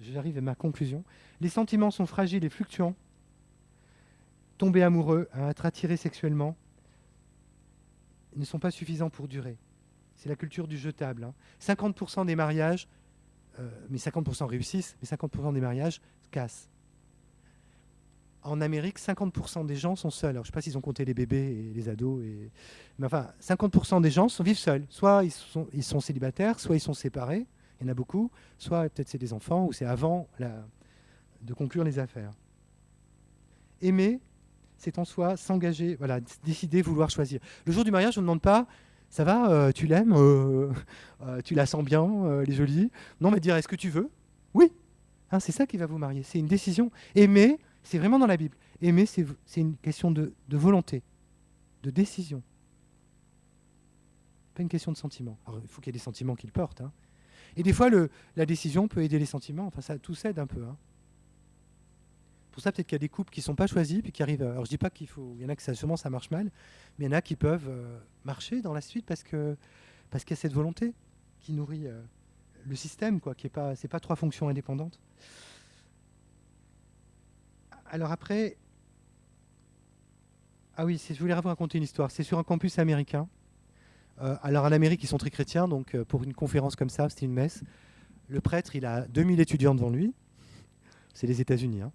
J'arrive à ma conclusion. Les sentiments sont fragiles et fluctuants. Tomber amoureux, être attiré sexuellement, ne sont pas suffisants pour durer. C'est la culture du jetable. Hein. 50% des mariages, mais 50% réussissent, mais 50% des mariages cassent. En Amérique, 50% des gens sont seuls. Alors, je ne sais pas s'ils ont compté les bébés et les ados. Mais enfin, 50% des gens vivent seuls. Soit ils sont célibataires, soit ils sont séparés. Il y en a beaucoup. Soit peut-être c'est des enfants, ou c'est avant de conclure les affaires. Aimer, c'est en soi s'engager, voilà, décider, vouloir choisir. Le jour du mariage, on ne demande pas, ça va, tu l'aimes, tu la sens bien, elle est jolie. Non, mais dire, est-ce que tu veux? Oui. Hein, c'est ça qui va vous marier. C'est une décision. Aimer, c'est vraiment dans la Bible. Aimer, c'est une question de volonté, de décision. Pas une question de sentiment. Alors, il faut qu'il y ait des sentiments qui le portent. Hein. Et des fois, la décision peut aider les sentiments. Enfin, ça tout s'aide un peu. Hein. Pour ça, peut-être qu'il y a des couples qui ne sont pas choisis, puis qui arrivent. Alors, je ne dis pas qu'il faut. Il y en a que sûrement ça marche mal, mais il y en a qui peuvent marcher dans la suite parce qu'il y a cette volonté qui nourrit le système, quoi, qui est pas. C'est pas 3 fonctions indépendantes. Alors après, ah oui, je voulais vous raconter une histoire. C'est sur un campus américain. Alors en Amérique, ils sont très chrétiens, donc pour une conférence comme ça, c'était une messe. Le prêtre, il a 2000 étudiants devant lui. C'est les États-Unis. Hein.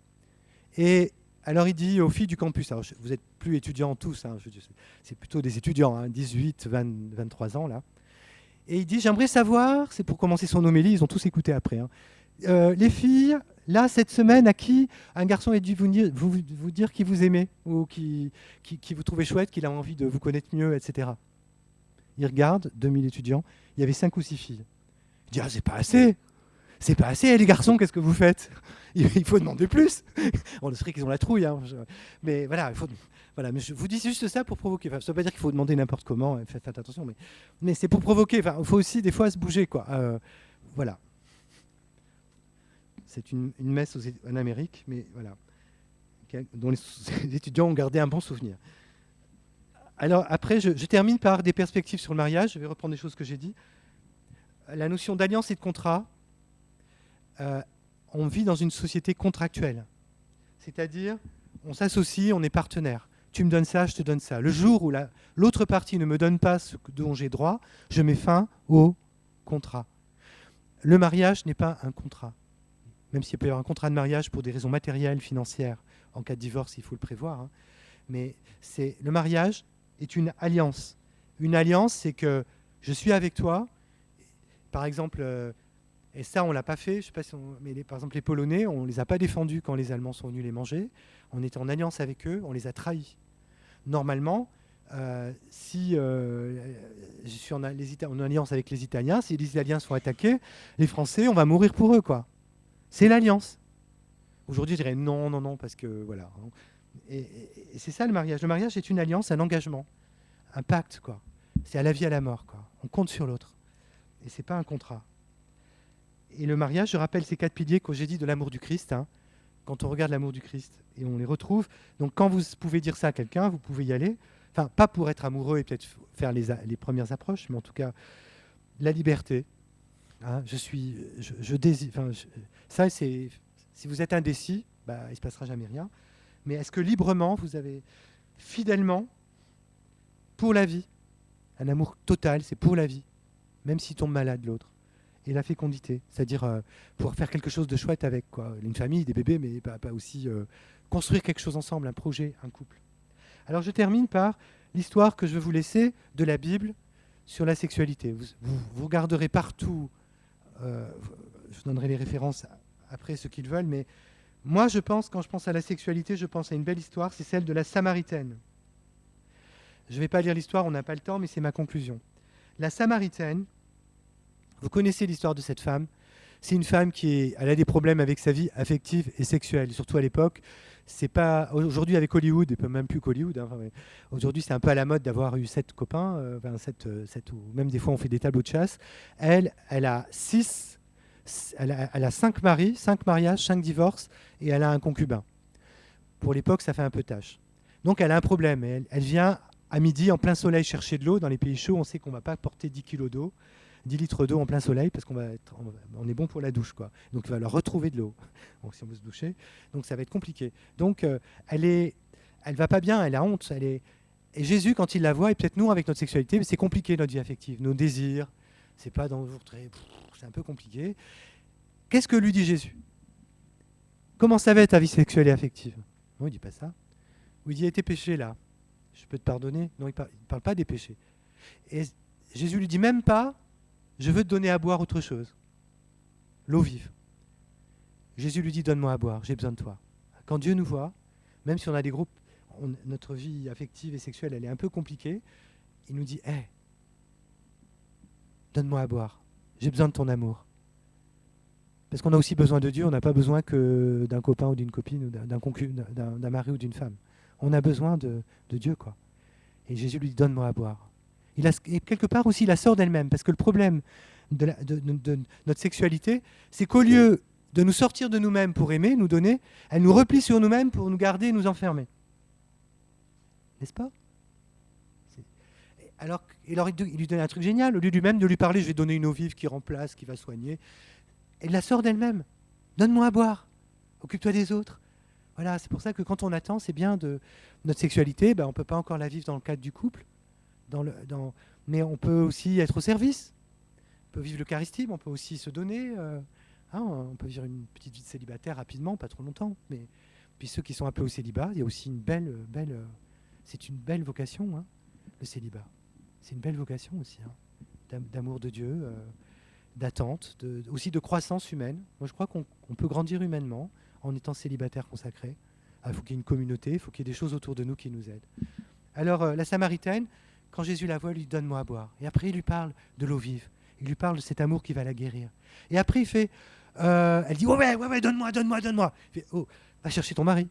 Et alors il dit aux filles du campus, alors vous n'êtes plus étudiants tous, hein, c'est plutôt des étudiants, hein, 18, 20, 23 ans là. Et il dit, j'aimerais savoir, c'est pour commencer son homélie, ils ont tous écouté après. Hein. Les filles, là, cette semaine, à qui un garçon a dû vous dire qu'il vous aimait, ou qui vous trouvait chouette, qu'il a envie de vous connaître mieux, etc. Il regarde, 2000 étudiants, il y avait 5 ou 6 filles. Il dit, ah, c'est pas assez. C'est pas assez, les garçons, qu'est-ce que vous faites? Il faut demander plus. On sait qu'ils ont la trouille. Hein. Mais voilà, voilà, mais je vous dis juste ça pour provoquer. Enfin, ça ne veut pas dire qu'il faut demander n'importe comment, faites attention, mais c'est pour provoquer. Enfin, il faut aussi des fois se bouger. Quoi. Voilà. C'est une messe en Amérique, mais voilà, dont les étudiants ont gardé un bon souvenir. Alors après, je termine par des perspectives sur le mariage. Je vais reprendre des choses que j'ai dit. La notion d'alliance et de contrat. On vit dans une société contractuelle. C'est-à-dire, on s'associe, on est partenaire. Tu me donnes ça, je te donne ça. Le jour où l'autre partie ne me donne pas ce dont j'ai droit, je mets fin au contrat. Le mariage n'est pas un contrat. Même s'il peut y avoir un contrat de mariage pour des raisons matérielles, financières. En cas de divorce, il faut le prévoir. Hein. Mais le mariage est une alliance. Une alliance, c'est que je suis avec toi. Par exemple... et ça, on ne l'a pas fait. Je sais pas si mais par exemple, les Polonais, on ne les a pas défendus quand les Allemands sont venus les manger. On était en alliance avec eux, on les a trahis. Normalement, si je suis en alliance avec les Italiens, si les Italiens sont attaqués, les Français, on va mourir pour eux, quoi. C'est l'alliance. Aujourd'hui, je dirais non, non, non, parce que voilà. Et c'est ça le mariage. Le mariage est une alliance, un engagement, un pacte, quoi. C'est à la vie, à la mort, quoi. On compte sur l'autre. Et c'est pas un contrat. Et le mariage, je rappelle ces 4 piliers que j'ai dit de l'amour du Christ. Hein, quand on regarde l'amour du Christ et on les retrouve. Donc quand vous pouvez dire ça à quelqu'un, vous pouvez y aller. Enfin, pas pour être amoureux et peut-être faire les premières approches, mais en tout cas, la liberté. Hein, je désire. Ça, c'est si vous êtes indécis, bah, il ne se passera jamais rien. Mais est-ce que librement, vous avez fidèlement, pour la vie, un amour total, c'est pour la vie, même s'il tombe malade l'autre. Et la fécondité, c'est-à-dire pouvoir faire quelque chose de chouette avec quoi. Une famille, des bébés, mais pas aussi construire quelque chose ensemble, un projet, un couple. Alors je termine par l'histoire que je veux vous laisser de la Bible sur la sexualité. Vous regarderez partout, je donnerai les références après ceux qui le veulent, mais moi je pense, quand je pense à la sexualité, je pense à une belle histoire, c'est celle de la Samaritaine. Je ne vais pas lire l'histoire, on n'a pas le temps, mais c'est ma conclusion. La Samaritaine, vous connaissez l'histoire de cette femme. C'est une femme elle a des problèmes avec sa vie affective et sexuelle, surtout à l'époque. C'est pas aujourd'hui avec Hollywood, et même plus qu'Hollywood. Hein, aujourd'hui, c'est un peu à la mode d'avoir eu 7 copains, 7 ou même des fois on fait des tableaux de chasse. Elle a 5 maris, 5 mariages, 5 divorces, et elle a un concubin. Pour l'époque, ça fait un peu tâche. Donc elle a un problème. Elle vient à midi en plein soleil chercher de l'eau. Dans les pays chauds, on sait qu'on ne va pas porter 10 kilos d'eau. 10 litres d'eau en plein soleil parce on est bon pour la douche, quoi. Donc il va leur retrouver de l'eau donc, si on veut se doucher. Donc ça va être compliqué. Donc elle va pas bien, elle a honte. Et Jésus, quand il la voit, et peut-être nous avec notre sexualité, c'est compliqué notre vie affective, nos désirs, c'est pas dans le jour c'est un peu compliqué. Qu'est-ce que lui dit Jésus? Comment ça va ta vie sexuelle et affective? Non, il dit pas ça. Il dit, tes péchés là, je peux te pardonner? Non, il parle pas des péchés. Et Jésus lui dit même pas, je veux te donner à boire autre chose. L'eau vive. Jésus lui dit, donne-moi à boire, j'ai besoin de toi. Quand Dieu nous voit, même si on a des groupes, notre vie affective et sexuelle, elle est un peu compliquée, il nous dit, donne-moi à boire, j'ai besoin de ton amour. Parce qu'on a aussi besoin de Dieu, on n'a pas besoin que d'un copain ou d'une copine, ou d'un mari ou d'une femme. On a besoin de Dieu, quoi. Et Jésus lui dit, donne-moi à boire. Et quelque part aussi, il la sort d'elle-même. Parce que le problème de notre sexualité, c'est qu'au lieu de nous sortir de nous-mêmes pour aimer, nous donner, elle nous replie sur nous-mêmes pour nous garder et nous enfermer. N'est-ce pas? Alors, il lui donne un truc génial. Au lieu lui-même de lui parler, je vais donner une eau vive qui remplace, qui va soigner. Elle la sort d'elle-même. Donne-moi à boire. Occupe-toi des autres. Voilà, c'est pour ça que quand on attend, c'est bien de notre sexualité, on ne peut pas encore la vivre dans le cadre du couple, mais on peut aussi être au service. On peut vivre l'Eucharistie, mais on peut aussi se donner. On peut vivre une petite vie de célibataire rapidement, pas trop longtemps. Mais puis ceux qui sont appelés au célibat, il y a aussi c'est une belle vocation, hein, le célibat. C'est une belle vocation aussi, hein, d'amour de Dieu, d'attente, aussi de croissance humaine. Moi, je crois qu'on peut grandir humainement en étant célibataire consacré. Il faut qu'il y ait une communauté, il faut qu'il y ait des choses autour de nous qui nous aident. Alors, la Samaritaine, quand Jésus la voit, lui donne moi à boire. Et après, il lui parle de l'eau vive. Il lui parle de cet amour qui va la guérir. Et après, elle dit ouais, donne-moi. Il fait, oh, va chercher ton mari.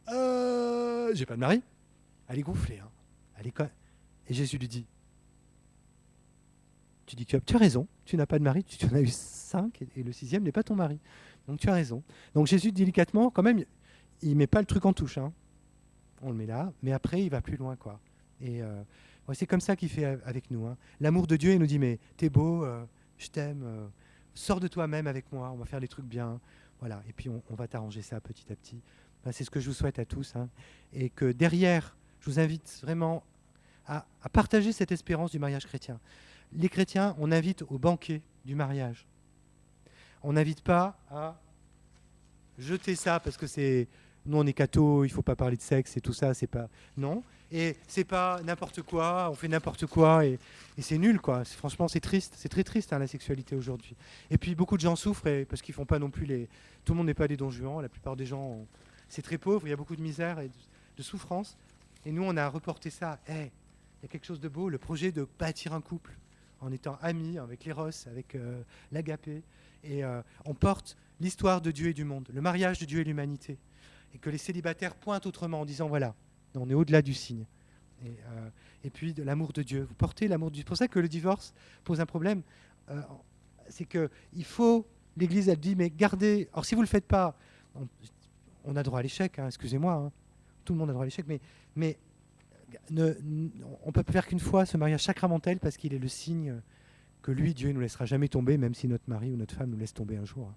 J'ai pas de mari. Elle est gonflée. Hein. Et Jésus lui dit, tu as raison, tu n'as pas de mari, tu en as eu 5 et le 6e n'est pas ton mari. Donc tu as raison. Donc Jésus, délicatement, quand même, il met pas le truc en touche. Hein. On le met là, mais après, il va plus loin, quoi. Et c'est comme ça qu'il fait avec nous. Hein. L'amour de Dieu, il nous dit, mais t'es beau, je t'aime, sors de toi-même avec moi, on va faire les trucs bien. Voilà. Et puis on va t'arranger ça petit à petit. C'est ce que je vous souhaite à tous. Hein. Et que derrière, je vous invite vraiment à partager cette espérance du mariage chrétien. Les chrétiens, on invite au banquet du mariage. On n'invite pas à jeter ça parce que c'est... Nous, on est cathos, il ne faut pas parler de sexe et tout ça, c'est pas... Non. Et c'est pas n'importe quoi, on fait n'importe quoi et c'est nul, quoi. Franchement, c'est triste. C'est très triste, hein, la sexualité aujourd'hui. Et puis, beaucoup de gens souffrent parce qu'ils font pas non plus les... Tout le monde n'est pas des Don Juan. La plupart des gens, c'est très pauvre. Il y a beaucoup de misère et de souffrance. Et nous, on a reporté ça. Il y a quelque chose de beau, le projet de bâtir un couple en étant amis avec l'éros, avec l'agapé. Et on porte l'histoire de Dieu et du monde, le mariage de Dieu et l'humanité. Et que les célibataires pointent autrement en disant, voilà, on est au-delà du signe. Et puis de l'amour de Dieu. Vous portez l'amour de Dieu. C'est pour ça que le divorce pose un problème. C'est qu'il faut, l'Église, elle dit, mais gardez... Alors si vous ne le faites pas, on a droit à l'échec, hein, excusez-moi, hein, tout le monde a droit à l'échec, mais on ne peut faire qu'une fois ce mariage sacramentel parce qu'il est le signe que lui, Dieu, ne nous laissera jamais tomber, même si notre mari ou notre femme nous laisse tomber un jour.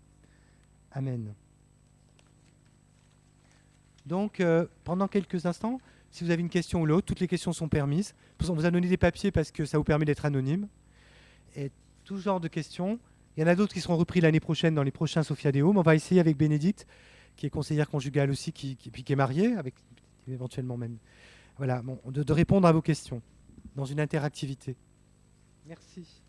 Amen. Donc, pendant quelques instants, si vous avez une question ou l'autre, toutes les questions sont permises. On vous a donné des papiers parce que ça vous permet d'être anonyme. Et tout genre de questions. Il y en a d'autres qui seront repris l'année prochaine dans les prochains Sophia Deo. Mais on va essayer avec Bénédicte, qui est conseillère conjugale aussi, qui est mariée, avec éventuellement même. Voilà, de répondre à vos questions dans une interactivité. Merci.